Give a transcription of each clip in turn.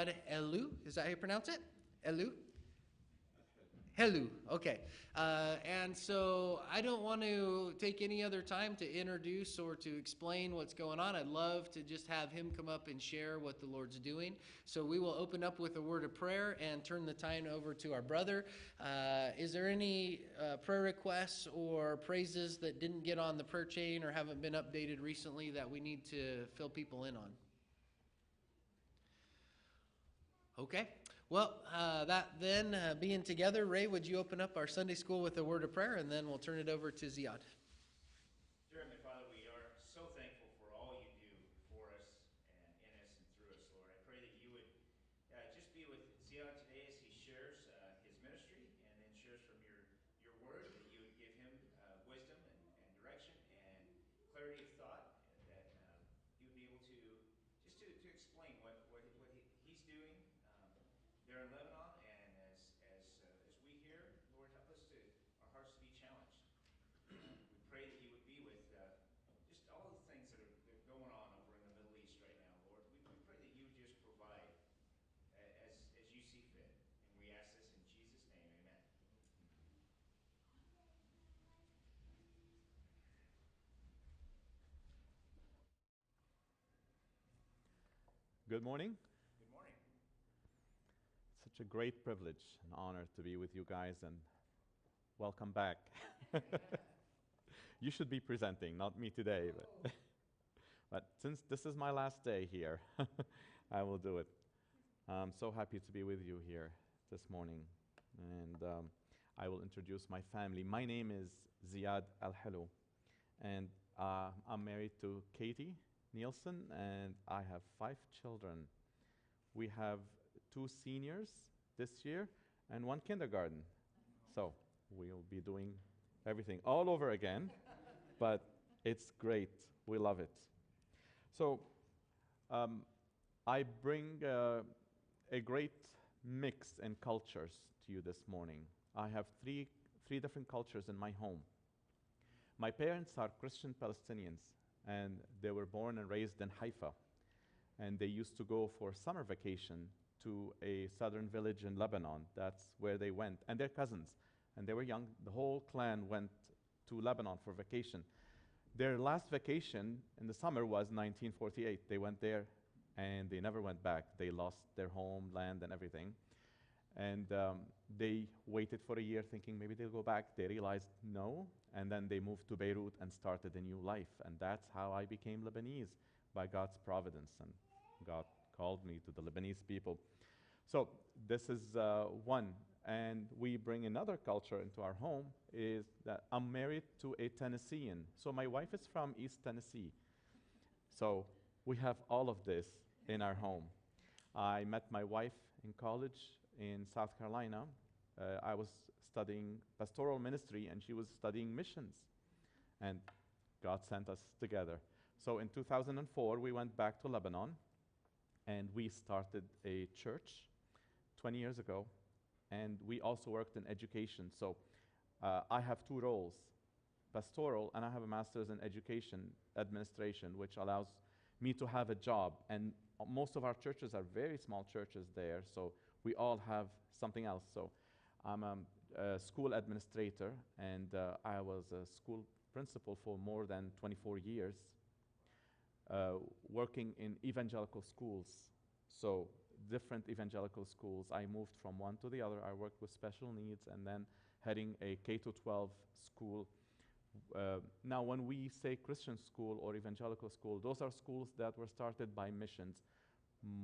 Ziad Helou. Is that how you pronounce it? Helou? Helou, okay. And so I don't want to take any other time to introduce or to explain what's going on. I'd love to just have him come up and share what the Lord's doing. So we will open up with a word of prayer and turn the time over to our brother. Is there any prayer requests or praises that didn't get on the prayer chain or haven't been updated recently that we need to fill people in on? Okay. Well, being together, Ray, would you open up our Sunday school with a word of prayer, and then we'll turn it over to Ziad. Dear Heavenly Father, we are so thankful for all you do for us and in us and through us, Lord. I pray that you would just be with Ziad today as he shares his ministry and then shares from your word, that you would give him wisdom and direction and clarity of thought, and that he would be able to explain what he's doing there in Lebanon, and as we hear, Lord, help us our hearts to be challenged. We pray that you would be with just all the things that are going on over in the Middle East right now, Lord. We pray that you would just provide as you see fit, and we ask this in Jesus' name, amen. Good morning. Good morning. Such a great privilege and honor to be with you guys, and welcome back. You should be presenting, not me today. But since this is my last day here, I will do it. I'm so happy to be with you here this morning. And I will introduce my family. My name is Ziad Helou, and I'm married to Katie Nielsen, and I have 5 children. We have 2 seniors this year and 1 kindergarten. So we'll be doing everything all over again, but it's great. We love it. So I bring a great mix in cultures to you this morning. I have three different cultures in my home. My parents are Christian Palestinians, and they were born and raised in Haifa. And they used to go for summer vacation to a southern village in Lebanon. That's where they went. And they're cousins. And they were young. The whole clan went to Lebanon for vacation. Their last vacation in the summer was 1948. They went there, and they never went back. They lost their home, land, and everything. And they waited for a year thinking maybe they'll go back. They realized no. And then they moved to Beirut and started a new life. And that's how I became Lebanese, by God's providence. And God called me to the Lebanese people. So this is one. And we bring another culture into our home, is that I'm married to a Tennessean. So my wife is from East Tennessee. So we have all of this in our home. I met my wife in college in South Carolina. I was studying pastoral ministry, and she was studying missions. And God sent us together. So in 2004, we went back to Lebanon, and we started a church 20 years ago. And we also worked in education. So I have 2 roles, pastoral, and I have a master's in education administration, which allows me to have a job. And most of our churches are very small churches there, so we all have something else. So I'm a school administrator, and I was a school principal for more than 24 years, working in evangelical schools. So different evangelical schools. I moved from one to the other. I worked with special needs and then heading a K-12 school. Now, when we say Christian school or evangelical school, those are schools that were started by missions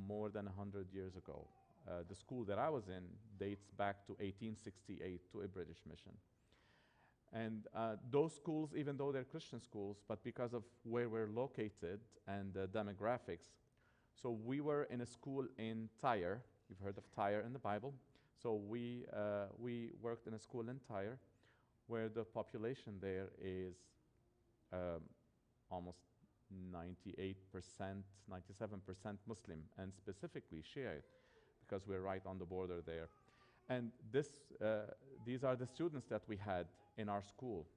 more than 100 years ago. The school that I was in dates back to 1868 to a British mission. And those schools, even though they're Christian schools, but because of where we're located and the demographics, so we were in a school in Tyre. You've heard of Tyre in the Bible. So we worked in a school in Tyre where the population there is almost 98%, 97% Muslim, and specifically Shiite, because we're right on the border there. And these are the students that we had in our school.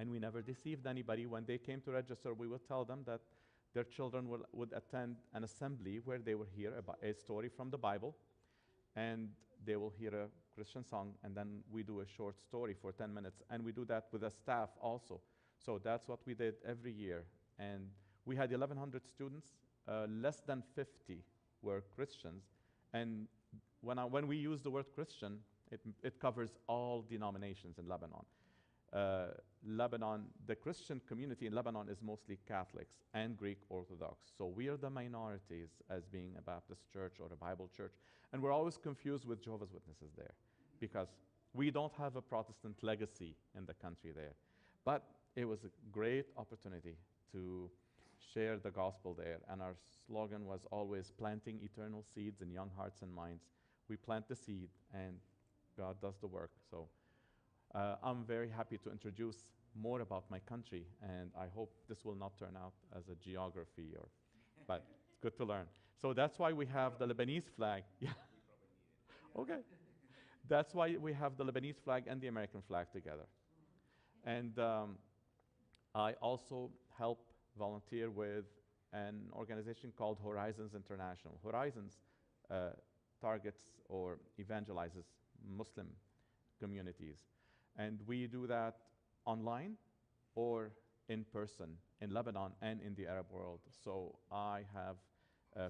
And we never deceived anybody. When they came to register, we would tell them that Their children would attend an assembly where they will hear about a story from the Bible, and they will hear a Christian song, and then we do a short story for 10 minutes, and we do that with the staff also. So that's what we did every year, and we had 1,100 students. Less than 50 were Christians, and when we use the word Christian, it covers all denominations in Lebanon. Lebanon, the Christian community in Lebanon is mostly Catholics and Greek Orthodox. So we are the minorities as being a Baptist church or a Bible church. And we're always confused with Jehovah's Witnesses there because we don't have a Protestant legacy in the country there. But it was a great opportunity to share the gospel there. And our slogan was always planting eternal seeds in young hearts and minds. We plant the seed and God does the work. So I'm very happy to introduce more about my country, and I hope this will not turn out as a geography, but it's good to learn. So that's why we have the Lebanese flag. Yeah. Okay. That's why we have the Lebanese flag and the American flag together. And I also help volunteer with an organization called Horizons International. Horizons targets or evangelizes Muslim communities. And we do that online or in person in Lebanon and in the Arab world. So I have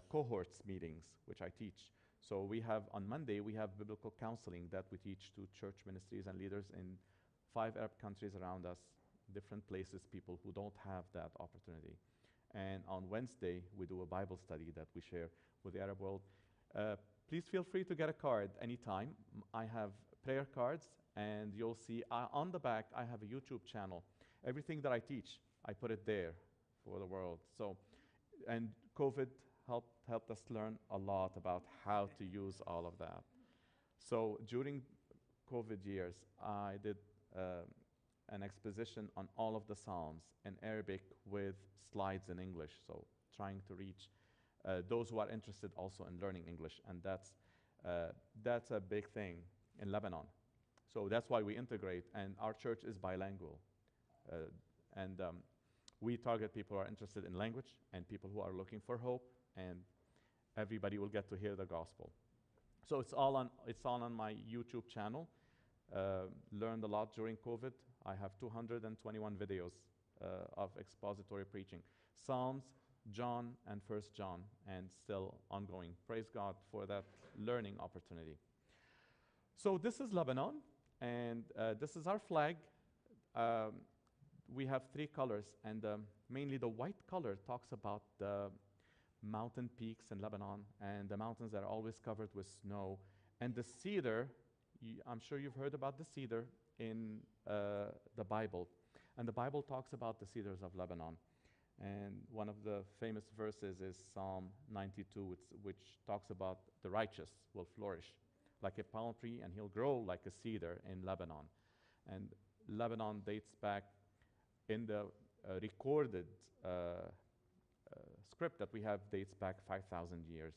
cohorts meetings, which I teach. So we have, on Monday, we have biblical counseling that we teach to church ministries and leaders in 5 Arab countries around us, different places, people who don't have that opportunity. And on Wednesday, we do a Bible study that we share with the Arab world. Please feel free to get a card anytime. I have prayer cards, and you'll see on the back, I have a YouTube channel. Everything that I teach, I put it there for the world. So, and COVID helped us learn a lot about how to use all of that. So during COVID years, I did an exposition on all of the Psalms in Arabic with slides in English. So trying to reach those who are interested also in learning English, and that's a big thing in Lebanon. So that's why we integrate, and our church is bilingual. We target people who are interested in language and people who are looking for hope, and everybody will get to hear the gospel. So it's all on my YouTube channel. Learned a lot during COVID. I have 221 videos of expository preaching. Psalms, John, and 1 John, and still ongoing. Praise God for that learning opportunity. So this is Lebanon, and this is our flag. We have 3 colors, and mainly the white color talks about the mountain peaks in Lebanon, and the mountains that are always covered with snow. And the cedar, I'm sure you've heard about the cedar in the Bible. And the Bible talks about the cedars of Lebanon. And one of the famous verses is Psalm 92, which talks about the righteous will flourish like a palm tree, and he'll grow like a cedar in Lebanon. And Lebanon dates back in the recorded script that we have, dates back 5,000 years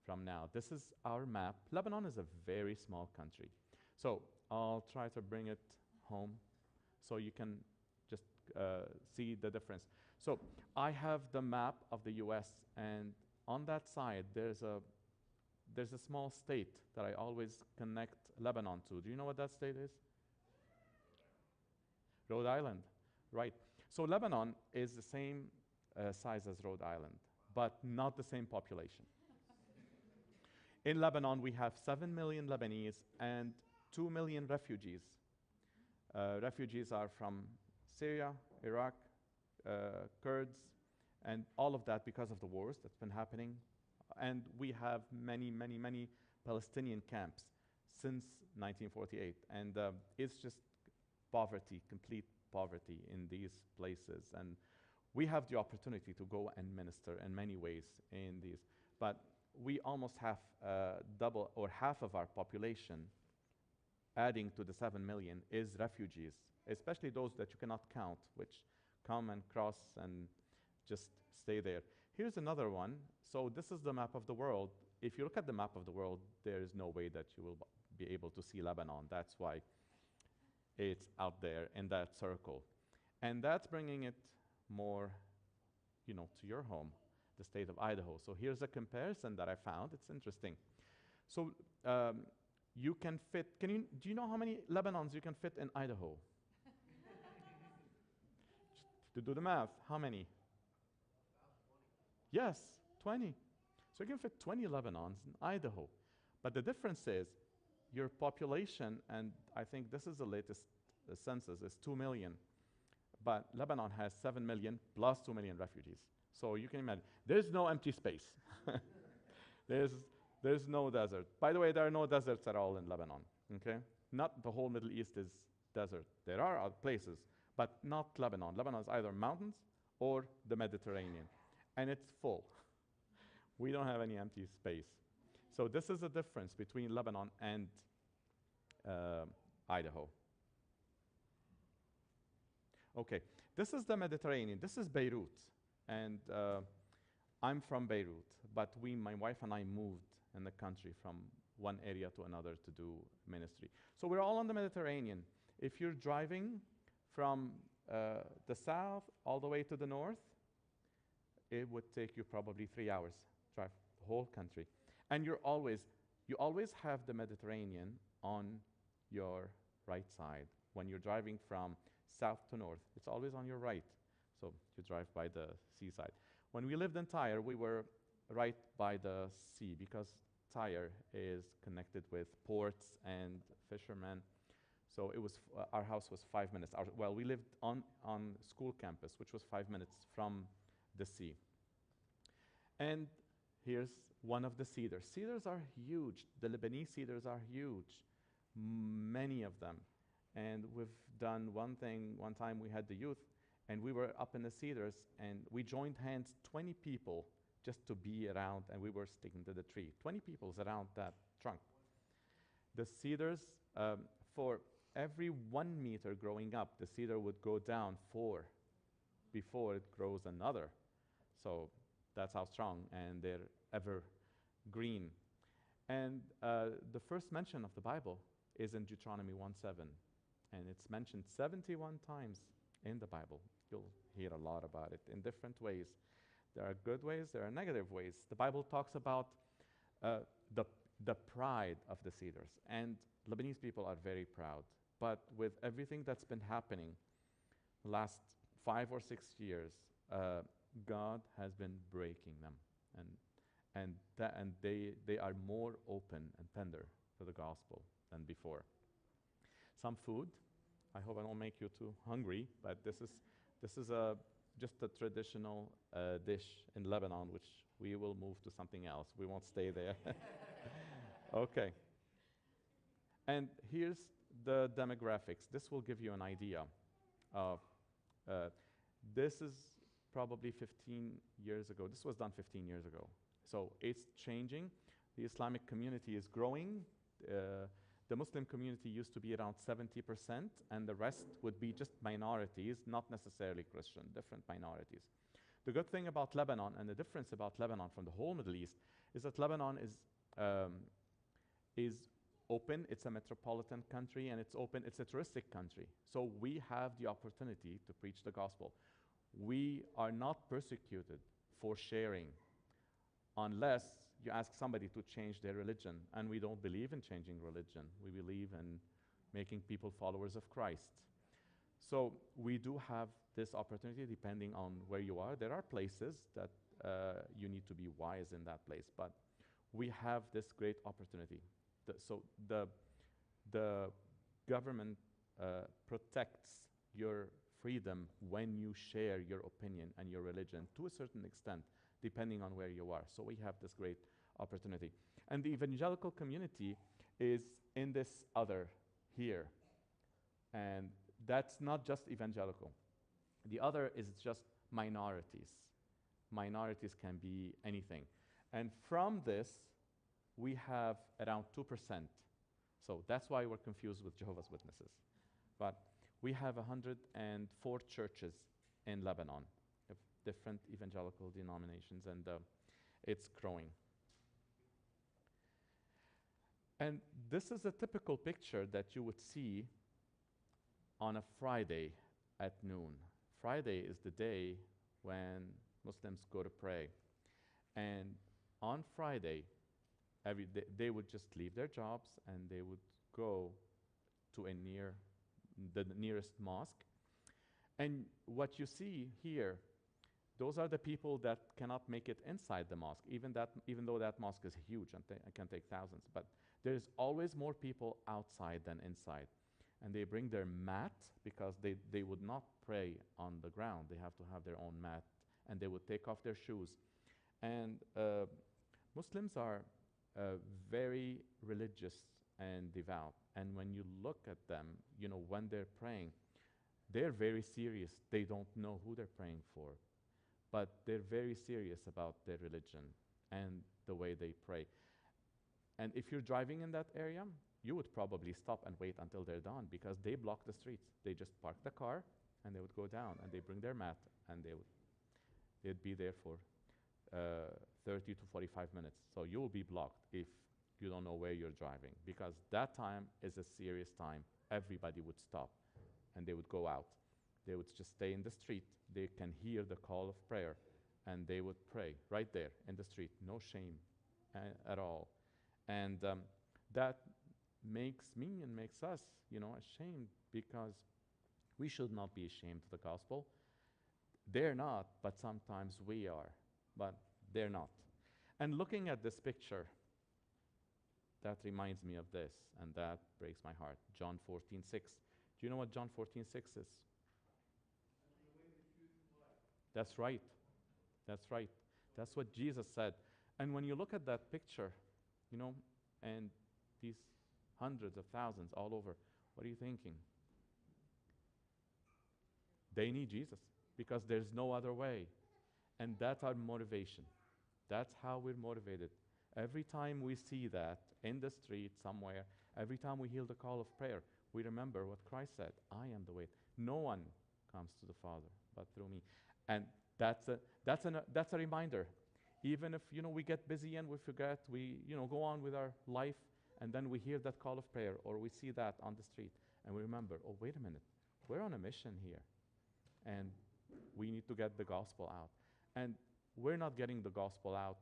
from now. This is our map. Lebanon is a very small country. So I'll try to bring it home so you can just see the difference. So I have the map of the US, and on that side there's a small state that I always connect Lebanon to. Do you know what that state is? Rhode Island, right. So Lebanon is the same size as Rhode Island, but not the same population. In Lebanon, we have 7 million Lebanese and 2 million refugees. Refugees are from Syria, Iraq, Kurds, and all of that because of the wars that's been happening. And we have many, many, many Palestinian camps since 1948. And it's just poverty, complete poverty in these places. And we have the opportunity to go and minister in many ways in these. But we almost have double or half of our population, adding to the 7 million, is refugees, especially those that you cannot count, which come and cross and just stay there. Here's another one. So this is the map of the world. If you look at the map of the world, there is no way that you will be able to see Lebanon. That's why it's out there in that circle. And that's bringing it more to your home, the state of Idaho. So here's a comparison that I found. It's interesting. So you can fit, do you know how many Lebanons you can fit in Idaho? To do the math, how many? Yes, 20. So you can fit 20 Lebanons in Idaho. But the difference is your population, and I think this is the latest census, is 2 million. But Lebanon has 7 million plus 2 million refugees. So you can imagine, there's no empty space. There's no desert. By the way, there are no deserts at all in Lebanon, okay? Not the whole Middle East is desert. There are other places, but not Lebanon. Lebanon is either mountains or the Mediterranean, and it's full. We don't have any empty space. So this is the difference between Lebanon and Idaho. Okay, this is the Mediterranean. This is Beirut, and I'm from Beirut, but my wife and I moved in the country from one area to another to do ministry. So we're all on the Mediterranean. If you're driving from the south all the way to the north, it would take you probably 3 hours, drive the whole country. And you always have the Mediterranean on your right side. When you're driving from south to north, it's always on your right. So you drive by the seaside. When we lived in Tyre, we were right by the sea because Tyre is connected with ports and fishermen. So it was our house was 5 minutes. We lived on school campus, which was 5 minutes from the sea. And here's one of the cedars. Cedars are huge. The Lebanese cedars are huge, many of them. And we've done one thing. One time we had the youth, and we were up in the cedars, and we joined hands, 20 people, just to be around, and we were sticking to the tree. 20 people around that trunk. The cedars, for every 1 meter growing up, the cedar would go down 4 before it grows another. So that's how strong, and they're ever green. And the first mention of the Bible is in Deuteronomy 1:7, and it's mentioned 71 times in the Bible. You'll hear a lot about it in different ways. There are good ways, there are negative ways. The Bible talks about the pride of the cedars, and Lebanese people are very proud. But with everything that's been happening the last 5 or 6 years, God has been breaking them, and they are more open and tender to the gospel than before. Some food. I hope I don't make you too hungry, but this is just a traditional dish in Lebanon, which we will move to something else. We won't stay there. Okay. And here's the demographics. This will give you an idea of, this is probably 15 years ago. This was done 15 years ago. So it's changing. The Islamic community is growing. The Muslim community used to be around 70%, and the rest would be just minorities, not necessarily Christian, different minorities. The good thing about Lebanon, and the difference about Lebanon from the whole Middle East, is that Lebanon is open. It's a metropolitan country, and it's open. It's a touristic country. So we have the opportunity to preach the gospel. We are not persecuted for sharing unless you ask somebody to change their religion, and we don't believe in changing religion. We believe in making people followers of Christ. So we do have this opportunity depending on where you are. There are places that you need to be wise in that place, but we have this great opportunity. So the government protects your freedom when you share your opinion and your religion to a certain extent, depending on where you are. So we have this great opportunity. And the evangelical community is in this other here. And that's not just evangelical. The other is just minorities. Minorities can be anything. And from this, we have around 2%. So that's why we're confused with Jehovah's Witnesses. But we have 104 churches in Lebanon, of different evangelical denominations, and it's growing. And this is a typical picture that you would see on a Friday at noon. Friday is the day when Muslims go to pray. And on Friday, they would just leave their jobs and they would go to the nearest mosque. And what you see here, those are the people that cannot make it inside the mosque, even though that mosque is huge and can take thousands. But there's always more people outside than inside. And they bring their mat because they would not pray on the ground. They have to have their own mat. And they would take off their shoes. And Muslims are very religious and devout. And when you look at them, when they're praying, they're very serious. They don't know who they're praying for. But they're very serious about their religion and the way they pray. And if you're driving in that area, you would probably stop and wait until they're done because they block the streets. They just park the car and they would go down and they bring their mat and they'd be there for 30 to 45 minutes. So you will be blocked if you don't know where you're driving because that time is a serious time. Everybody would stop and they would go out. They would just stay in the street. They can hear the call of prayer and they would pray right there in the street. No shame at all. And that makes me and makes us, ashamed because we should not be ashamed of the gospel. They're not, but sometimes we are, but they're not. And looking at this picture, that reminds me of this, and that breaks my heart. John 14:6. Do you know what John 14:6 is? That's right. That's right. That's what Jesus said. And when you look at that picture, and these hundreds of thousands all over, what are you thinking? They need Jesus because there's no other way. And that's our motivation. That's how we're motivated. Every time we see that in the street somewhere, every time we hear the call of prayer, we remember what Christ said, I am the way. No one comes to the Father but through me. And that's a reminder. Even if we get busy and we forget, we go on with our life, and then we hear that call of prayer, or we see that on the street, and we remember, oh, wait a minute, we're on a mission here, and we need to get the gospel out. And we're not getting the gospel out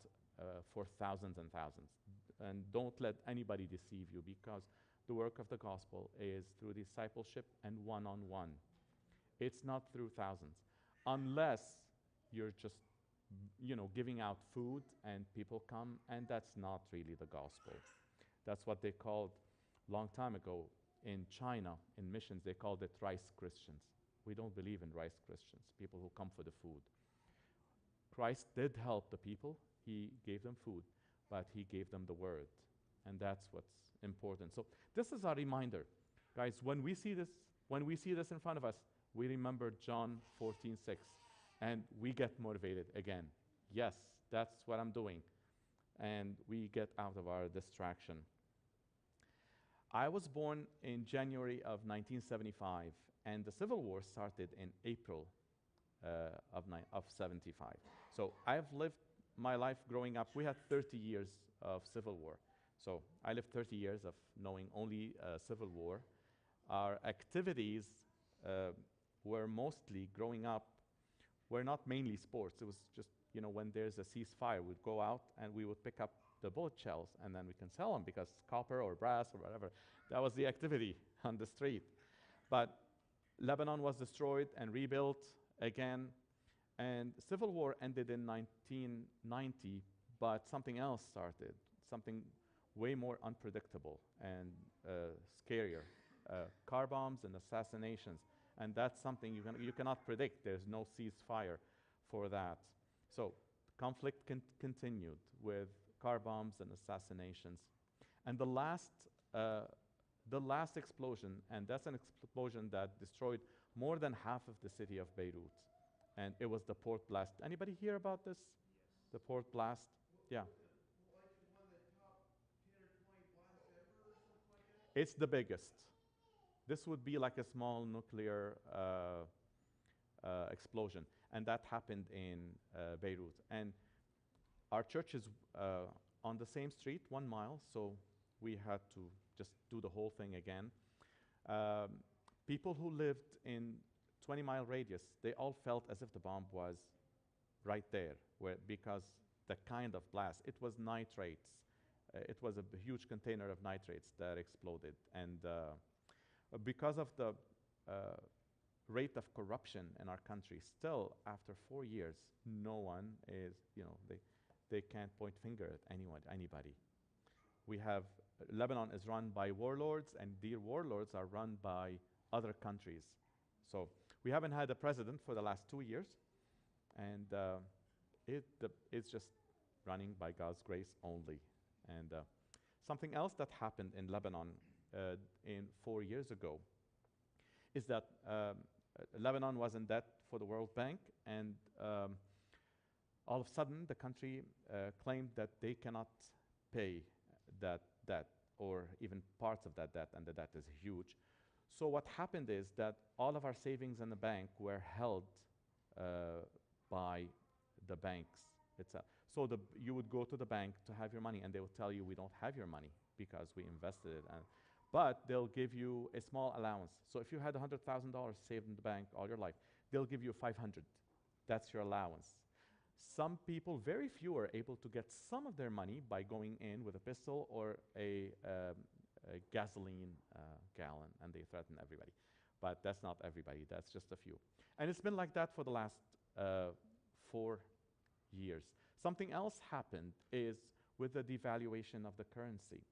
for thousands and thousands. And don't let anybody deceive you, because the work of the gospel is through discipleship and one-on-one. It's not through thousands, unless you're just giving out food and people come, and that's not really the gospel. That's what they called long time ago in China, in missions, they called it rice Christians. We don't believe in rice Christians, people who come for the food. Christ did help the people. He gave them food, but he gave them the word. And that's what's important. So this is our reminder. Guys, when we see this in front of us, we remember John 14:6, and we get motivated again. Yes, that's what I'm doing. And we get out of our distraction. I was born in January of 1975, and the Civil War started in April of 75. So I've lived my life growing up. We had 30 years of Civil War. So I lived 30 years of knowing only Civil War. Our activities were mostly, growing up, were not mainly sports. It was just, when there's a ceasefire, we'd go out and we would pick up the bullet shells, and then we can sell them because copper or brass or whatever. That was the activity on the street. But Lebanon was destroyed and rebuilt again, and Civil War ended in 1990, but something else started, something way more unpredictable and scarier. Car bombs and assassinations, and that's something you cannot predict. There's no ceasefire for that. So conflict continued with car bombs and assassinations. And the last explosion, and that's an explosion that destroyed more than half of the city of Beirut, and it was the port blast. Anybody hear about this? Yes. The port blast? Yeah. Like one of the top 10 or 20 blasts ever or something like that? It's the biggest. This would be like a small nuclear explosion, and that happened in Beirut. And our church is on the same street, 1 mile, so we had to just do the whole thing again. People who lived in 20-mile radius, they all felt as if the bomb was right there, because the kind of blast, it was nitrates. It was a huge container of nitrates that exploded. And because of the rate of corruption in our country, still after 4 years, no one is, they can't point finger at anybody. We have, Lebanon is run by warlords, and their warlords are run by other countries. So we haven't had a president for the last 2 years, and it's just running by God's grace only. And something else that happened in Lebanon in 4 years ago is that Lebanon was in debt for the World Bank, and all of a sudden the country claimed that they cannot pay that debt, or even parts of that debt, and the debt is huge. So what happened is that all of our savings in the bank were held by the banks itself. So you would go to the bank to have your money, and they would tell you, we don't have your money because we invested it. But they'll give you a small allowance. So if you had $100,000 saved in the bank all your life, they'll give you 500. That's your allowance. Some people, very few, are able to get some of their money by going in with a pistol or a gasoline gallon, and they threaten everybody. But that's not everybody, that's just a few. And it's been like that for the last 4 years. Something else happened is with the devaluation of the currency.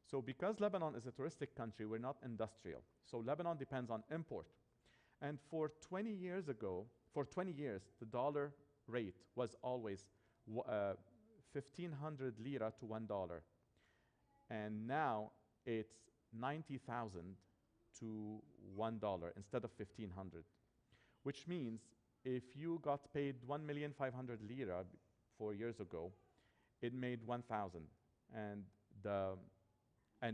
So because Lebanon is a touristic country, we're not industrial. So Lebanon depends on import. And for 20 years, the dollar rate was always 1,500 lira to $1. And now it's 90,000 to $1 instead of 1,500, which means if you got paid 1,500,000 lira 4 years ago, it made 1,000, and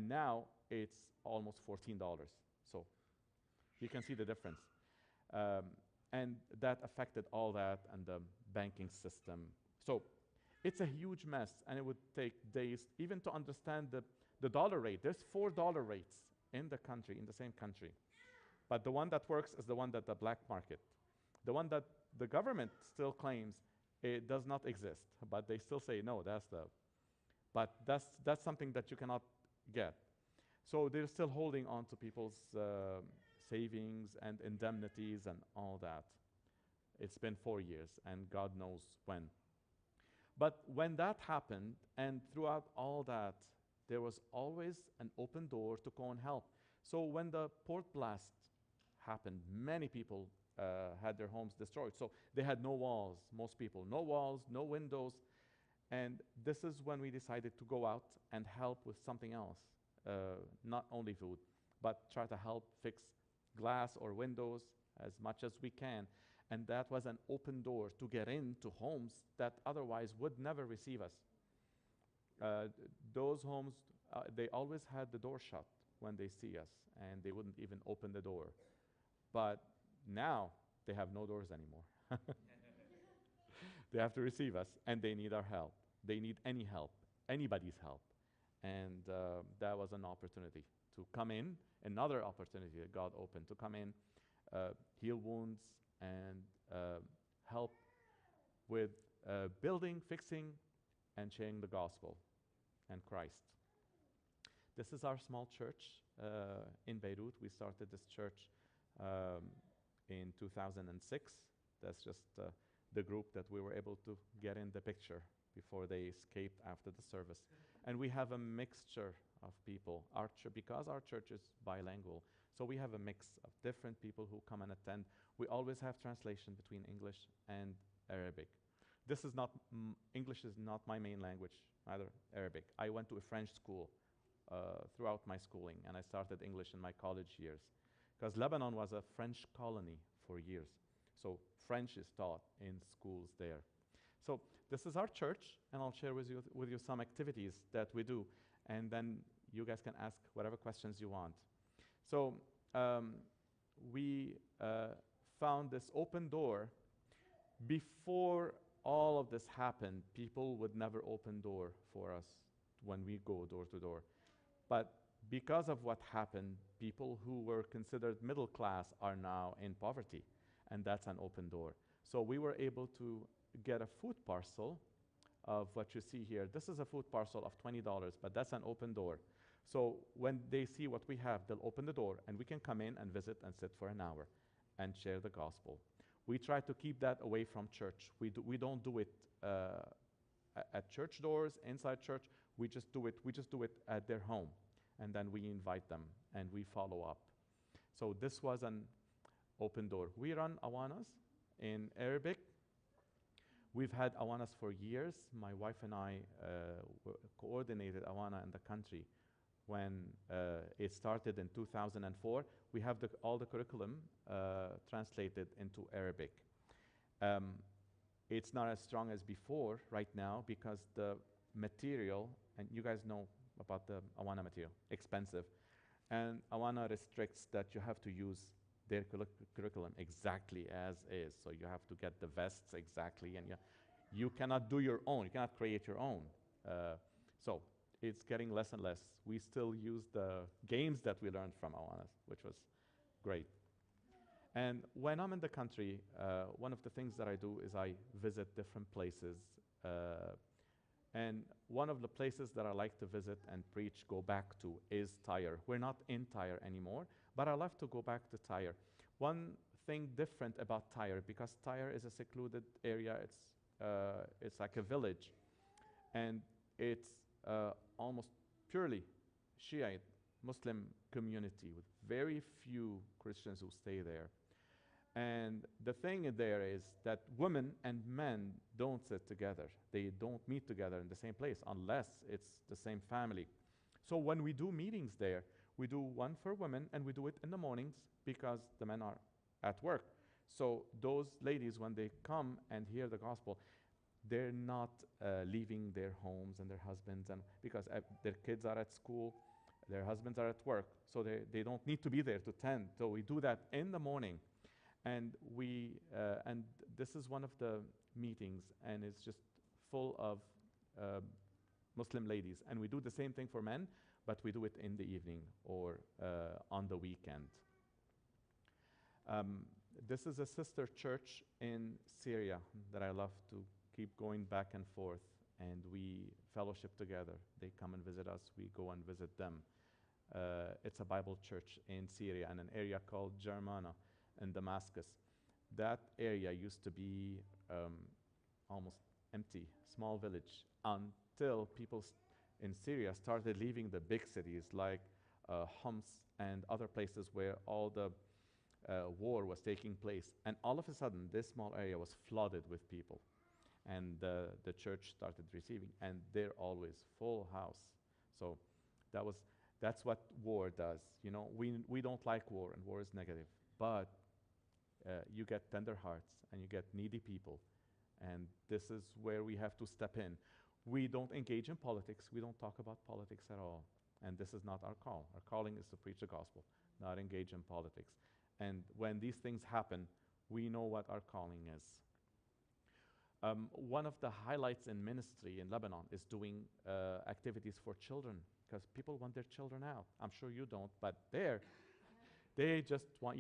now it's almost $14. So you can see the difference. And that affected all that and the banking system. So it's a huge mess, and it would take days even to understand the dollar rate. There's $4 rates in the country, in the same country. But the one that works is the one that the black market. The one that the government still claims it does not exist, but they still say, no, but that's something that you cannot get. So they're still holding on to people's savings and indemnities and all that. It's been 4 years, and God knows when. But when that happened, and throughout all that, there was always an open door to go and help. So when the port blast happened, many people had their homes destroyed. So they had no walls, most people. No walls, no windows. And this is when we decided to go out and help with something else. Not only food, but try to help fix glass or windows as much as we can. And that was an open door to get into homes that otherwise would never receive us. Those homes, they always had the door shut when they see us, and they wouldn't even open the door. But now they have no doors anymore. They have to receive us, and they need our help. They need any help, anybody's help. And that was an opportunity to come in, another opportunity that God opened, to come in, heal wounds, and help with building, fixing, and sharing the gospel and Christ. This is our small church in Beirut. We started this church in 2006. That's just the group that we were able to get in the picture before they escaped after the service. And we have a mixture of people, because our church is bilingual. So we have a mix of different people who come and attend. We always have translation between English and Arabic. This is not, English is not my main language, either Arabic. I went to a French school throughout my schooling, and I started English in my college years, because Lebanon was a French colony for years. So French is taught in schools there. So this is our church, and I'll share with you some activities that we do, and then you guys can ask whatever questions you want. So we found this open door. Before all of this happened, people would never open door for us when we go door to door. But because of what happened, people who were considered middle class are now in poverty, and that's an open door. So we were able to get a food parcel of what you see here. This is a food parcel of $20, but that's an open door. So when they see what we have, they'll open the door, and we can come in and visit and sit for an hour and share the gospel. We try to keep that away from church. We don't do it at church doors, inside church. We just do it at their home, and then we invite them and we follow up. So this was an open door. We run awanas in Arabic. We've had awanas for years. My wife and I coordinated awana in the country when it started in 2004. We have all the curriculum translated into Arabic. It's not as strong as before right now because the material, and you guys know about the awana material, expensive. And awana restricts that you have to use their curriculum exactly as is. So you have to get the vests exactly, and you cannot do your own. You cannot create your own. So it's getting less and less. We still use the games that we learned from awanas, which was great. And when I'm in the country, one of the things that I do is I visit different places. And one of the places that I like to visit and preach, go back to, is Tyre. We're not in Tyre anymore, but I love to go back to Tyre. One thing different about Tyre, because Tyre is a secluded area, it's like a village, and it's almost purely Shiite Muslim community with very few Christians who stay there. And the thing there is that women and men don't sit together. They don't meet together in the same place unless it's the same family. So when we do meetings there, we do one for women, and we do it in the mornings because the men are at work. So those ladies, when they come and hear the gospel, they're not leaving their homes and their husbands, and because their kids are at school, their husbands are at work, so they don't need to be there to tend. So we do that in the morning. And and this is one of the meetings, and it's just full of Muslim ladies. And we do the same thing for men, but we do it in the evening or on the weekend. This is a sister church in Syria that I love to keep going back and forth, and we fellowship together. They come and visit us, we go and visit them. It's a Bible church in Syria, in an area called Germana in Damascus. That area used to be almost empty, small village, until people in Syria started leaving the big cities like Homs and other places where all the war was taking place. And all of a sudden, this small area was flooded with people. And the church started receiving, and they're always full house. So that's what war does. You know, we don't like war, and war is negative. But you get tender hearts, and you get needy people. And this is where we have to step in. We don't engage in politics. We don't talk about politics at all. And this is not our call. Our calling is to preach the gospel, not engage in politics. And when these things happen, we know what our calling is. One of the highlights in ministry in Lebanon is doing activities for children, because people want their children out. I'm sure you don't, but they just want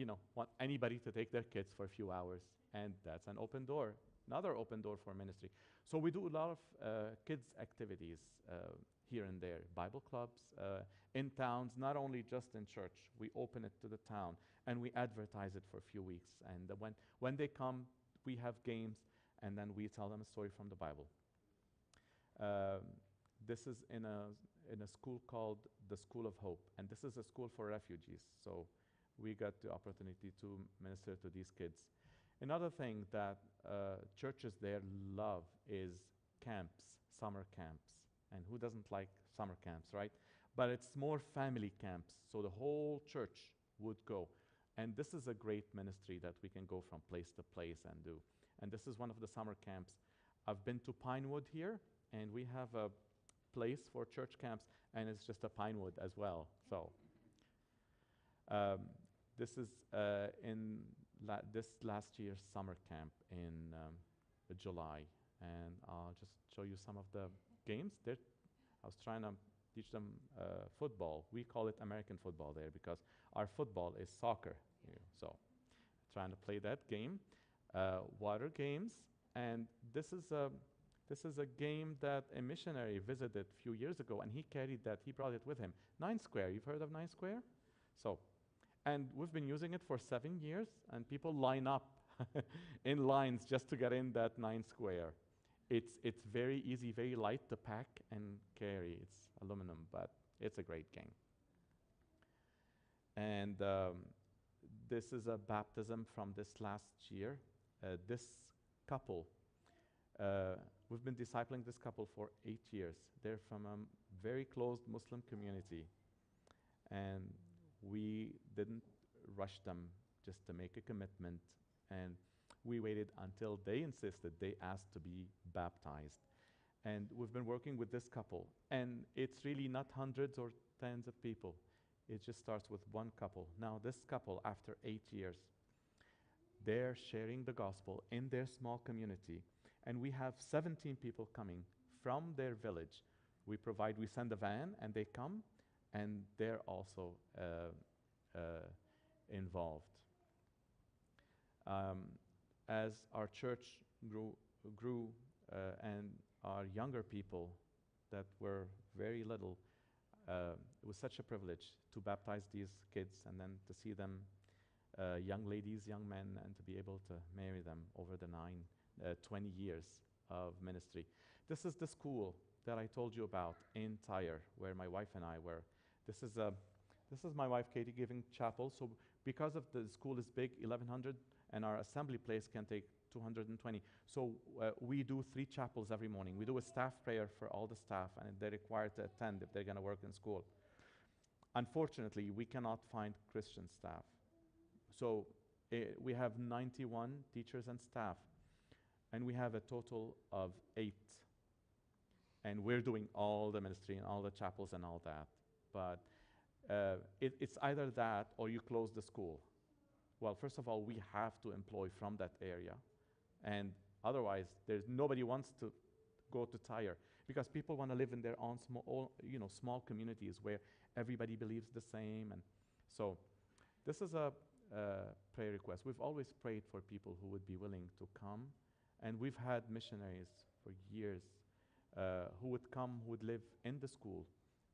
anybody to take their kids for a few hours, and that's an open door, another open door for ministry. So we do a lot of kids activities here and there, Bible clubs in towns, not only just in church. We open it to the town, and we advertise it for a few weeks. And when they come, we have games, and then we tell them a story from the Bible. This is in a school called the School of Hope, and this is a school for refugees. So we got the opportunity to minister to these kids. Another thing that churches there love is camps, summer camps. And who doesn't like summer camps, right? But it's more family camps, so the whole church would go. And this is a great ministry that we can go from place to place and do. And this is one of the summer camps. I've been to Pinewood here, and we have a place for church camps, and it's just a Pinewood as well. So this is in this last year's summer camp in July, and I'll just show you some of the games. I was trying to teach them football. We call it American football there because our football is soccer here. So trying to play that game. Water games, And this is a game that a missionary visited a few years ago, and he carried that, he brought it with him. Nine Square, you've heard of Nine Square? So, and we've been using it for 7 years, and people line up in lines just to get in that Nine Square. It's very easy, very light to pack and carry. It's aluminum, but it's a great game. And this is a baptism from this last year. This couple, we've been discipling this couple for 8 years. They're from a very closed Muslim community. And we didn't rush them just to make a commitment. And we waited until they insisted, they asked to be baptized. And we've been working with this couple. And it's really not hundreds or tens of people. It just starts with one couple. Now, this couple, after 8 years, they're sharing the gospel in their small community. And we have 17 people coming from their village. We send a van, and they come, and they're also involved. As our church grew and our younger people that were very little, it was such a privilege to baptize these kids and then to see them, young ladies, young men, and to be able to marry them over the 20 years of ministry. This is the school that I told you about in Tyre, where my wife and I were. This is my wife Katie giving chapel. So because of the school is big, 1,100, and our assembly place can take 220. So we do 3 chapels every morning. We do a staff prayer for all the staff, and they're required to attend if they're going to work in school. Unfortunately, we cannot find Christian staff. So we have 91 teachers and staff, and we have a total of 8. And we're doing all the ministry and all the chapels and all that. But it's either that or you close the school. Well, first of all, we have to employ from that area. And otherwise, nobody wants to go to Tyre, because people want to live in their own small communities where everybody believes the same. And so this is a prayer request. We've always prayed for people who would be willing to come. And we've had missionaries for years who would come, who would live in the school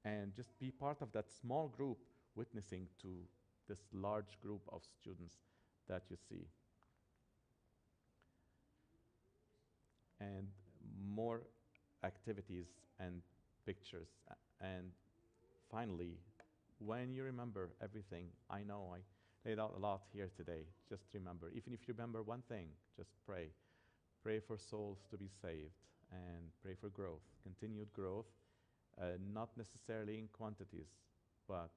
and just be part of that small group witnessing to this large group of students that you see. And more activities and pictures. And finally, when you remember everything, I know I laid out a lot here today. Just remember, even if you remember one thing, just pray. Pray for souls to be saved, and pray for growth, continued growth, not necessarily in quantities, but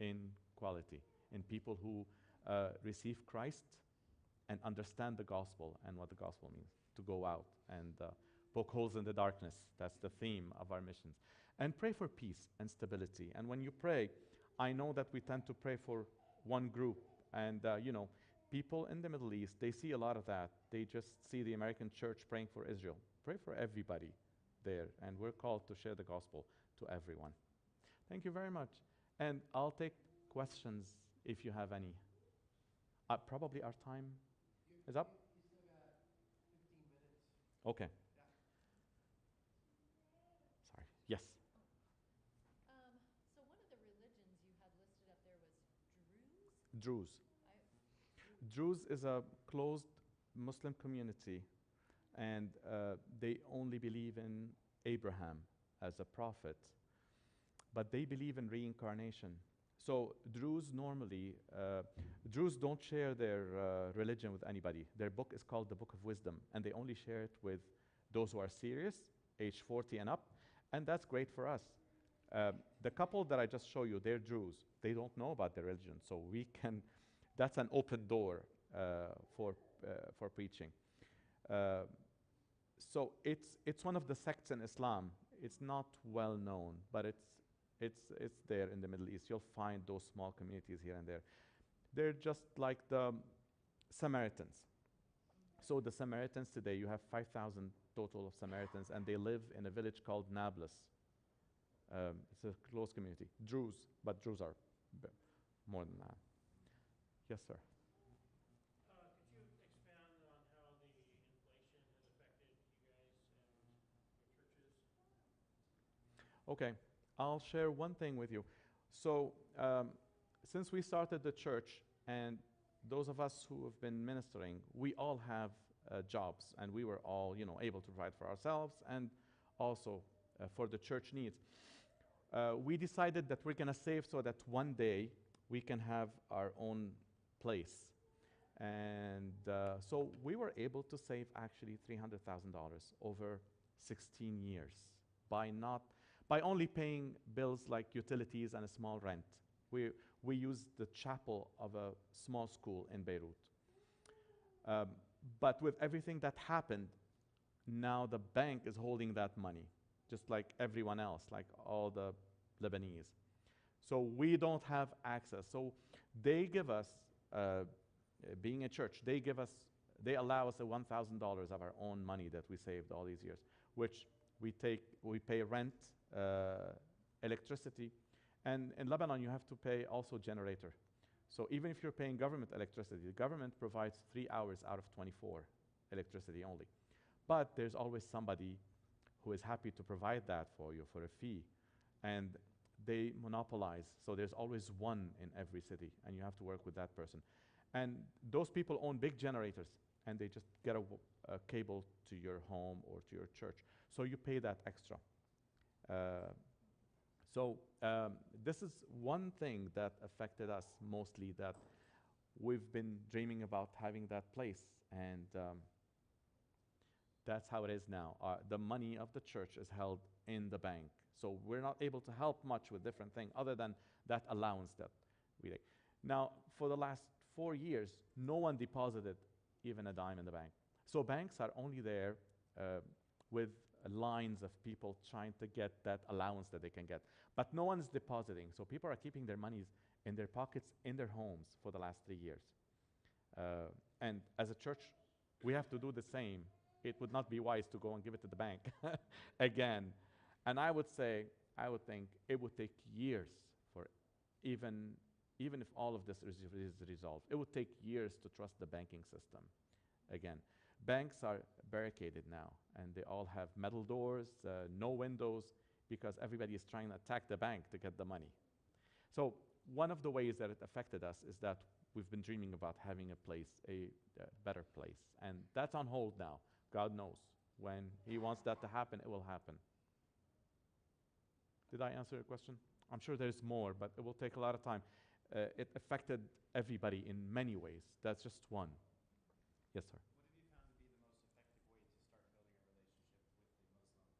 in quality, in people who receive Christ and understand the gospel and what the gospel means, to go out and poke holes in the darkness. That's the theme of our missions. And pray for peace and stability. And when you pray, I know that we tend to pray for one group, and people in the Middle East, they see a lot of that. They just see the American church praying for Israel. Pray for everybody there, and we're called to share the gospel to everyone. Thank you very much. And I'll take questions if you have any. Probably our time is up? You still got 15 minutes. Okay. Yeah. Sorry. Yes. So one of the religions you had listed up there was Druze? Druze. Druze is a closed Muslim community, and they only believe in Abraham as a prophet, but they believe in reincarnation. So Druze normally, Druze don't share their religion with anybody. Their book is called the Book of Wisdom, and they only share it with those who are serious, age 40 and up, and that's great for us. The couple that I just showed you, they're Druze. They don't know about their religion, so that's an open door for preaching. So it's one of the sects in Islam. It's not well known, but it's there in the Middle East. You'll find those small communities here and there. They're just like the Samaritans. So the Samaritans today, you have 5,000 total of Samaritans, and they live in a village called Nablus. It's a close community. Druze, but Druze are more than that. Yes, sir. Could you expound on how the inflation has Okay, I'll share one thing with you. So, since we started the church, and those of us who have been ministering, we all have jobs, and we were all, able to provide for ourselves and also for the church needs. We decided that we're going to save so that one day we can have our own place. And so we were able to save actually $300,000 over 16 years by only paying bills like utilities and a small rent. We used the chapel of a small school in Beirut. But with everything that happened, now the bank is holding that money, just like everyone else, like all the Lebanese. So we don't have access. So they give us, being a church, they allow us $1,000 of our own money that we saved all these years, which we pay rent, electricity, and in Lebanon you have to pay also generator. So even if you're paying government electricity, the government provides 3 hours out of 24 electricity only. But there's always somebody who is happy to provide that for you for a fee. And they monopolize, so there's always one in every city, and you have to work with that person. And those people own big generators, and they just get a cable to your home or to your church. So you pay that extra. This is one thing that affected us mostly, that we've been dreaming about having that place, and that's how it is now. The money of the church is held in the bank. So we're not able to help much with different things other than that allowance that we take. Now, for the last 4 years, no one deposited even a dime in the bank. So banks are only there with lines of people trying to get that allowance that they can get. But no one's depositing. So people are keeping their monies in their pockets, in their homes for the last 3 years. And as a church, we have to do the same. It would not be wise to go and give it to the bank again. And I would think it would take years for even if all of this is resolved, it would take years to trust the banking system again. Banks are barricaded now, and they all have metal doors, no windows, because everybody is trying to attack the bank to get the money. So one of the ways that it affected us is that we've been dreaming about having a place, a better place, and that's on hold now. God knows. When He wants that to happen, it will happen. Did I answer your question? I'm sure there's more, but it will take a lot of time. It affected everybody in many ways. That's just one. Yes, sir. What have you found to be the most effective way to start building a relationship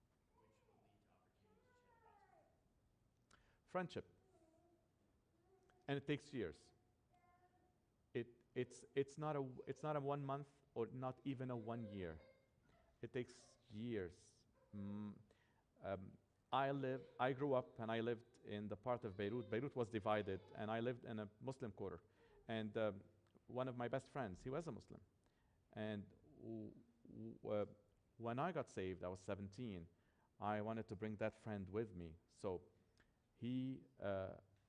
with the Muslim, which will lead to opportunities to share the gospel? Friendship. And it takes years. It's not a 1 month or not even a 1 year. It takes years. I grew up and I lived in the part of Beirut. Beirut was divided, and I lived in a Muslim quarter. And one of my best friends, he was a Muslim. And when I got saved, I was 17. I wanted to bring that friend with me. So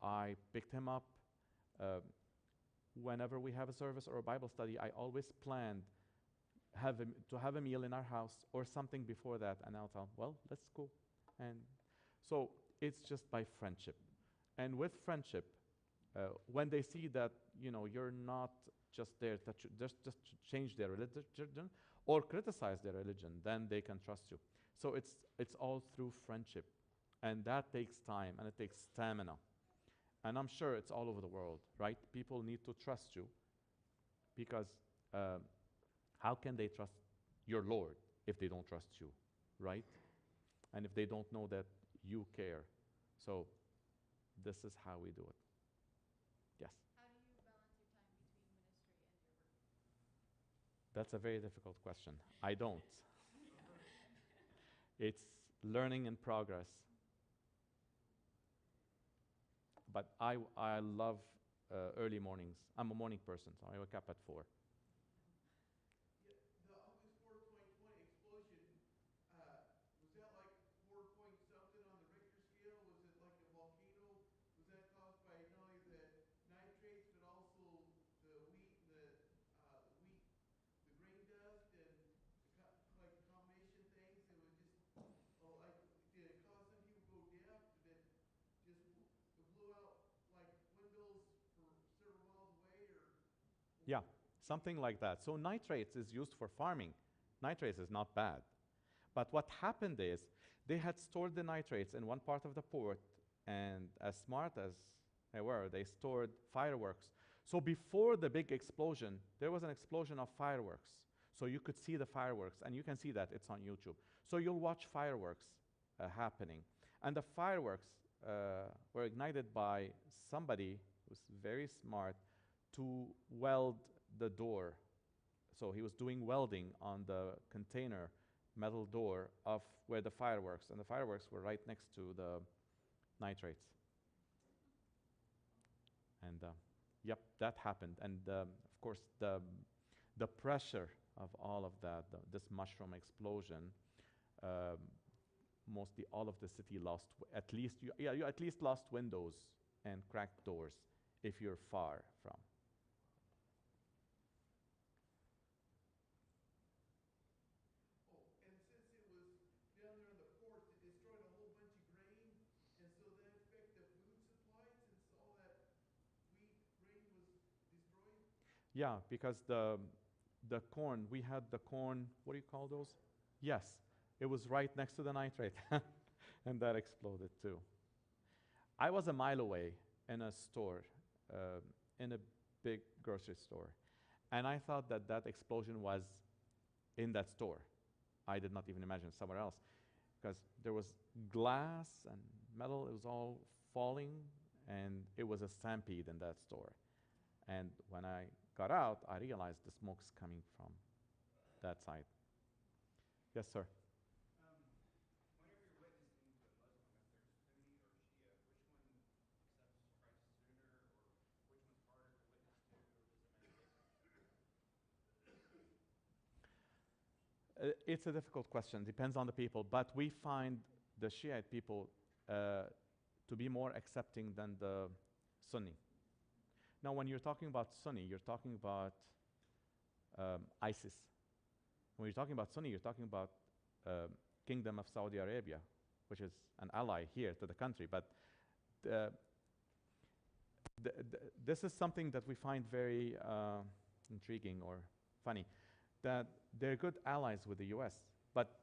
I picked him up. Whenever we have a service or a Bible study, I always planned to have a meal in our house or something before that, and I'll tell him, well, let's go. And so it's just by friendship. And with friendship, when they see that you're not just there just to change their religion or criticize their religion, then they can trust you. So it's all through friendship, and that takes time and it takes stamina. And I'm sure it's all over the world, right? People need to trust you, because how can they trust your Lord if they don't trust you, right? And if they don't know that you care. So this is how we do it. Yes? How do you balance your time between ministry and your work? That's a very difficult question. I don't. It's learning in progress. But I love early mornings. I'm a morning person, so I wake up at 4. Yeah, the August 4th, 2020 explosion, was that like 4 point something on the Richter scale? Was it like a volcano? Was that caused by not only the nitrates, but also the wheat, the grain dust, and like combination things? It was just, did it cause Yeah, something like that. So nitrates is used for farming. Nitrates is not bad. But what happened is they had stored the nitrates in one part of the port, and as smart as they were, they stored fireworks. So before the big explosion, there was an explosion of fireworks. So you could see the fireworks, and you can see that it's on YouTube. So you'll watch fireworks happening. And the fireworks were ignited by somebody who's very smart to weld the door. So he was doing welding on the container metal door of where the fireworks, and the fireworks were right next to the nitrates. And yep, that happened. And of course, the pressure of all of that, this mushroom explosion, um, mostly all of the city lost, at least, you at least lost windows and cracked doors if you're far from. Oh, and since it was down there on the ports, it destroyed a whole bunch of grain, and so that affected the food supply since all that wheat grain was destroyed? Yeah, because the corn, we had the corn, what do you call those? Yes, it was right next to the nitrate, and that exploded too. I was a mile away in a store, in a big grocery store, and I thought that that explosion was in that store. I did not even imagine somewhere else, because there was glass and metal, it was all falling, and it was a stampede in that store. And when I got out, I realized the smoke's coming from that side. Yes, sir. Whenever you're witnessing to a Muslim, if they're Sunni or Shia, which one accepts Christ sooner, or which one's harder to witness to, or does it matter? It's a difficult question, depends on the people, but we find the Shiite people to be more accepting than the Sunni. Now, when you're talking about Sunni, you're talking about ISIS. When you're talking about Sunni, you're talking about Kingdom of Saudi Arabia, which is an ally here to the country. But this is something that we find very intriguing or funny, that they're good allies with the US. But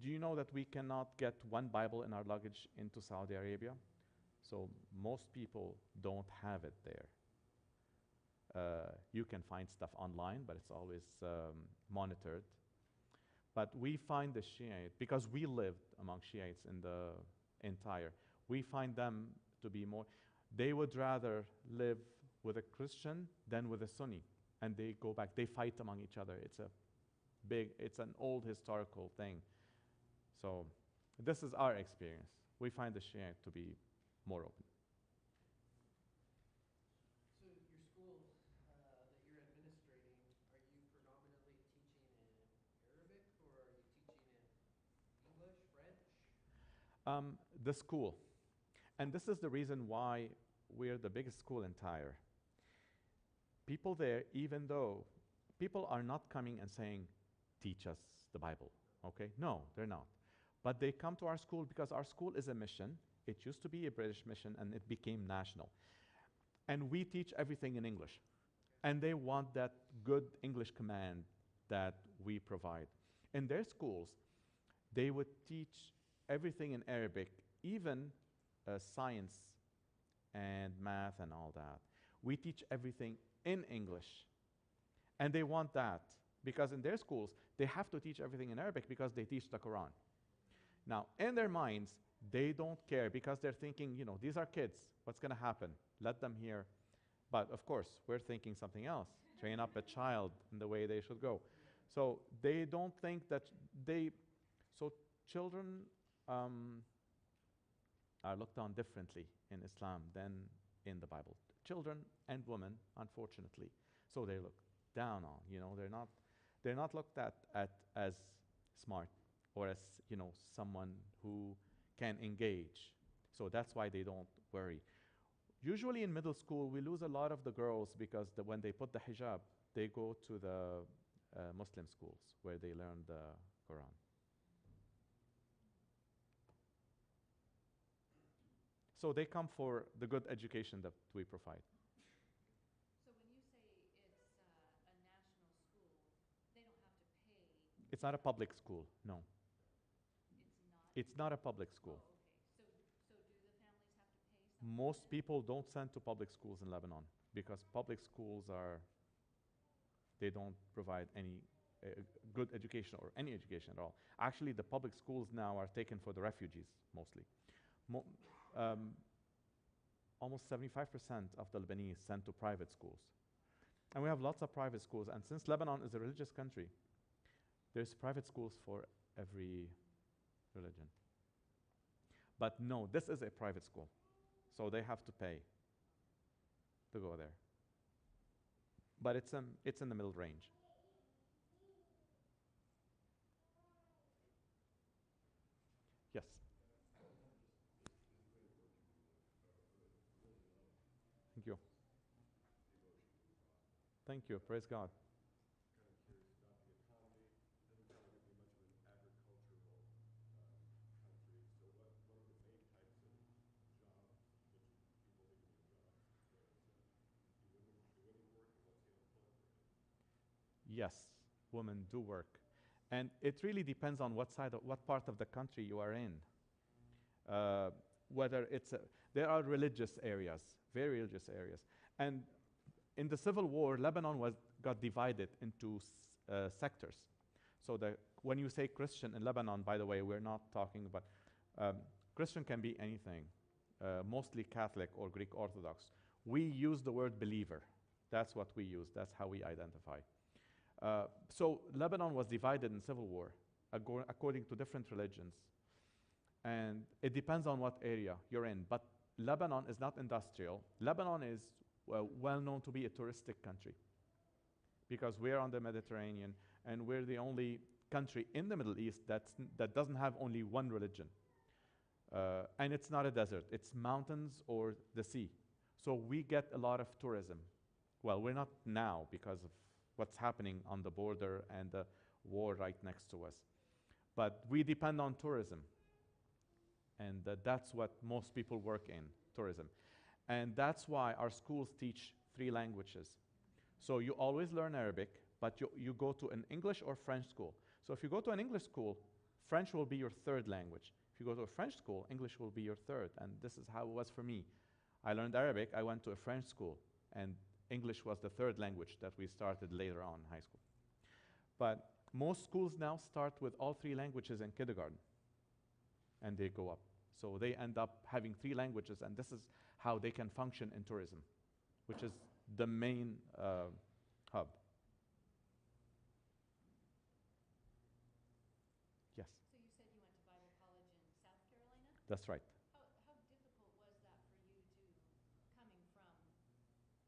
do you know that we cannot get one Bible in our luggage into Saudi Arabia? So most people don't have it there. You can find stuff online, but it's always monitored. But we find the Shiite, because we lived among Shiites in the entire, we find them to be more, they would rather live with a Christian than with a Sunni. And they go back, they fight among each other. It's an old historical thing. So this is our experience. We find the Shiite to be more open. So your school that you're administrating, are you predominantly teaching in Arabic, or are you teaching in English, French? The school. And this is the reason why we're the biggest school in Tyre. People there, even though people are not coming and saying, teach us the Bible, okay? No, they're not. But they come to our school because our school is a mission. It used to be a British mission, and it became national. And we teach everything in English. And they want that good English command that we provide. In their schools, they would teach everything in Arabic, even science and math and all that. We teach everything in English. And they want that, because in their schools, they have to teach everything in Arabic because they teach the Quran. Now, in their minds, they don't care, because they're thinking, these are kids. What's going to happen? Let them hear. But of course, we're thinking something else. Train up a child in the way they should go. So they don't think that so children are looked on differently in Islam than in the Bible. Children and women, unfortunately. So they're looked down on, they're not looked at as smart or as, someone who can engage. So that's why they don't worry. Usually in middle school, we lose a lot of the girls because when they put the hijab, they go to the Muslim schools where they learn the Quran. So they come for the good education that we provide. So when you say it's It's not a public school, no. It's not? It's not a public school. Oh, okay. So do the families have to pay something? Most then? people don't send to public schools in Lebanon because public schools they don't provide any good education or any education at all. Actually, the public schools now are taken for the refugees mostly. Mo- Almost 75% of the Lebanese sent to private schools. And we have lots of private schools. And since Lebanon is a religious country, there's private schools for every religion. But no, this is a private school. So they have to pay to go there. But it's in the middle range. Yes. Thank you. Thank you. Praise God. Kind of curious about the economy. Doesn't sound like it'd be much of an agricultural country. So what are the main types of jobs that people need to do jobs there? Do women work and what's the unemployment rate? Yes, women do work. And it really depends on what part of the country you are in. Whether there are religious areas, very religious areas. And in the Civil War, Lebanon got divided into sectors. So when you say Christian in Lebanon, by the way, we're not talking about, Christian can be anything, mostly Catholic or Greek Orthodox. We use the word believer. That's what we use. That's how we identify. So Lebanon was divided in Civil War according to different religions. And it depends on what area you're in. But Lebanon is not industrial. Lebanon is well known to be a touristic country because we're on the Mediterranean and we're the only country in the Middle East that doesn't have only one religion. And it's not a desert. It's mountains or the sea. So we get a lot of tourism. Well, we're not now because of what's happening on the border and the war right next to us. But we depend on tourism. And that's what most people work in, tourism. And that's why our schools teach 3 languages. So you always learn Arabic, but you go to an English or French school. So if you go to an English school, French will be your 3rd language. If you go to a French school, English will be your 3rd. And this is how it was for me. I learned Arabic, I went to a French school, and English was the 3rd language that we started later on in high school. But most schools now start with all 3 languages in kindergarten, and they go up. So they end up having 3 languages, and this is how they can function in tourism, which is the main hub. Yes, So you said you went to Bible college in South Carolina? that's right. How difficult was that for you coming from Lebanon?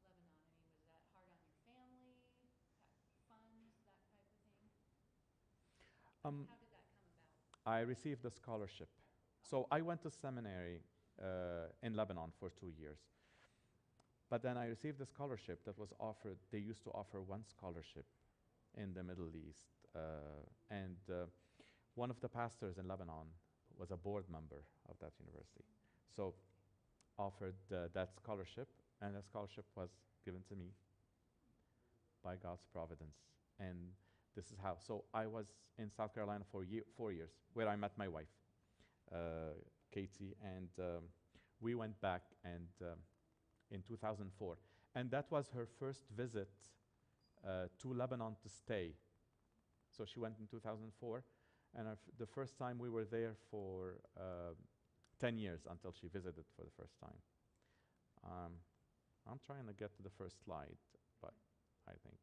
I mean, was that hard on your family, funds, that type of thing? Um, How did that come about? I received a scholarship. So I went to seminary in Lebanon for 2 years. But then I received a scholarship that was offered. They used to offer one scholarship in the Middle East. And one of the pastors in Lebanon was a board member of that university. So offered that scholarship, and that scholarship was given to me by God's providence. And this is how. So I was in South Carolina for 4 years, where I met my wife, Katie, and we went back and in 2004. And that was her first visit to Lebanon to stay. So she went in 2004, and the first time we were there for 10 years until she visited for the first time. I'm trying to get to the first slide, but I think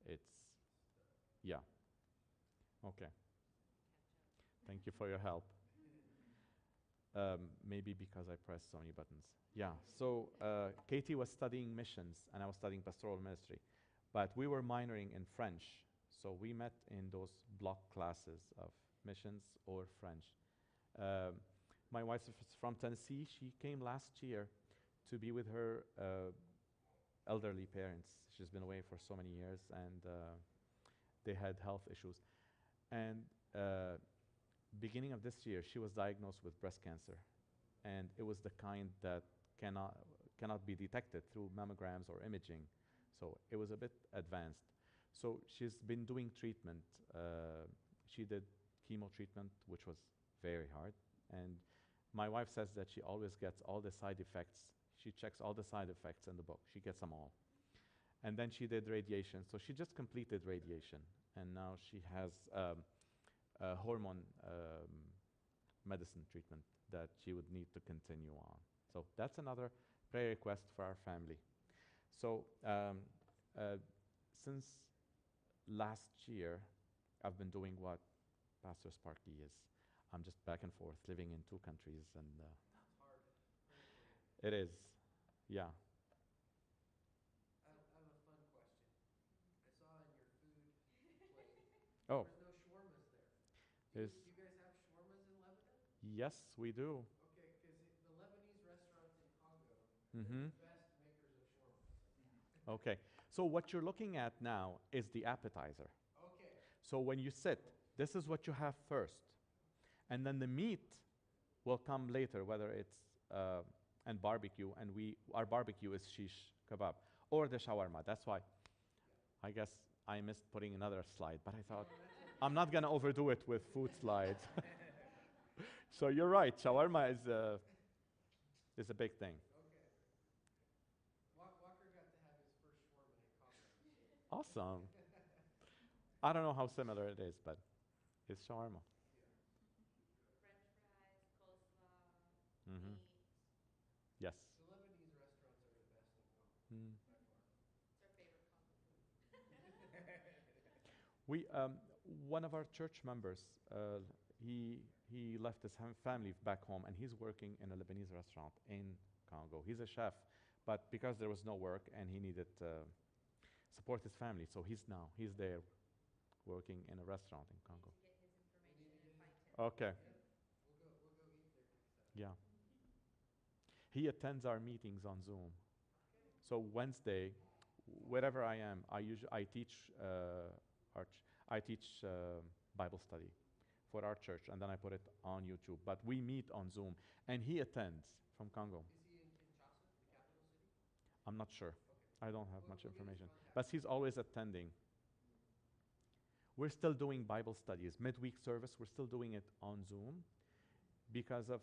it's, yeah. Okay. Thank you for your help. Maybe because I pressed so many buttons. Yeah, so Katie was studying missions, and I was studying pastoral ministry. But we were minoring in French, so we met in those block classes of missions or French. My wife is from Tennessee. She came last year to be with her elderly parents. She's been away for so many years, and they had health issues. And beginning of this year, she was diagnosed with breast cancer, and it was the kind that cannot be detected through mammograms or imaging, so it was a bit advanced. So she's been doing treatment. She did chemo treatment, which was very hard. And my wife says that she always gets all the side effects. She checks all the side effects in the book. She gets them all. And then she did radiation. So she just completed radiation. And now she has a hormone medicine treatment that she would need to continue on. So that's another prayer request for our family. So since last year, I've been doing what Pastor Sparky is. I'm just back and forth, living in 2 countries, and It's hard. Pray for you. it is, yeah. I have a fun question. I saw in your food plate, Oh, there was no shawarmas there. there's, Do you guys have shawarmas in Lebanon? yes, we do. Okay, because the Lebanese restaurants in Congo, Mm-hmm. they're the best makers of shawarmas. Okay, so what you're looking at now is the appetizer. Okay. So when you sit, this is what you have first. And then the meat will come later, whether it's and barbecue, and our barbecue is shish kebab, or the shawarma. That's why I guess I missed putting another slide, but I thought I'm not going to overdo it with food slides. So you're right, shawarma is a big thing. Okay. Walker got to have his first shawarma in Congo. Awesome. I don't know how similar it is, but it's shawarma. French fries, coleslaw, Mm-hmm. meat. Yes. The Lebanese restaurants are the best in Congo, Mm. by far. It's our favorite Congo food. We, one of our church members, he left his family back home, and he's working in a Lebanese restaurant in Congo. He's a chef, but because there was no work and he needed support his family, so he's there working in a restaurant in Congo. Need to get his information need to and get find his- him. Okay. We'll go eat there next time. Yeah. He attends our meetings on Zoom. So Wednesday, wherever I am, I teach Bible study for our church, and then I put it on YouTube. But we meet on Zoom, and he attends from Congo. Is he in Kinshasa, the capital city? I'm not sure. Okay. I don't have We'll much get his information, contact. but he's always attending. We're still doing Bible studies, midweek service. We're still doing it on Zoom because of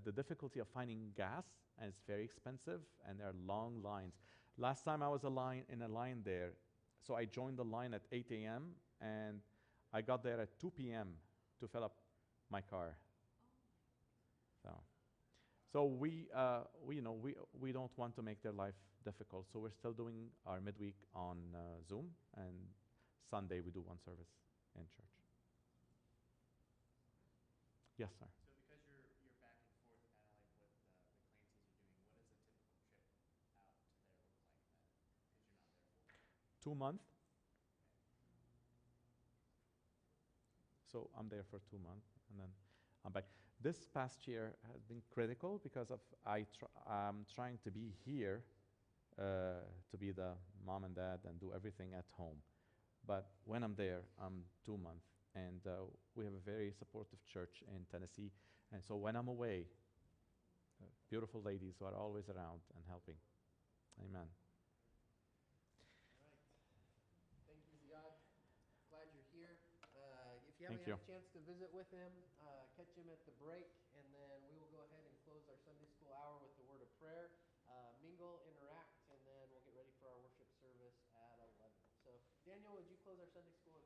the difficulty of finding gas, and it's very expensive, and there are long lines. Last time I was in a line there, so I joined the line at 8 a.m. and I got there at 2 p.m. to fill up my car. So we don't want to make their life difficult, so we're still doing our midweek on Zoom, and Sunday we do one service in church. Yes, sir. So because you're back and forth, kind of like what the Clancys are doing, what does a typical trip out to there look like then? Because you're not there full time. 2 months. So I'm there for 2 months, and then I'm back. This past year has been critical because of I'm trying to be here, to be the mom and dad and do everything at home. But when I'm there, I'm 2 months, and we have a very supportive church in Tennessee. And so when I'm away, beautiful ladies who are always around and helping. Amen. All right. Thank you, Ziad. Glad you're here. If you Thank haven't you. had a chance to visit with him, catch him at the break, and then we will go ahead and close our Sunday school hour with the word of prayer, mingle, interact, and then we'll get ready for our worship service at 11. So, Daniel, would you close our Sunday school?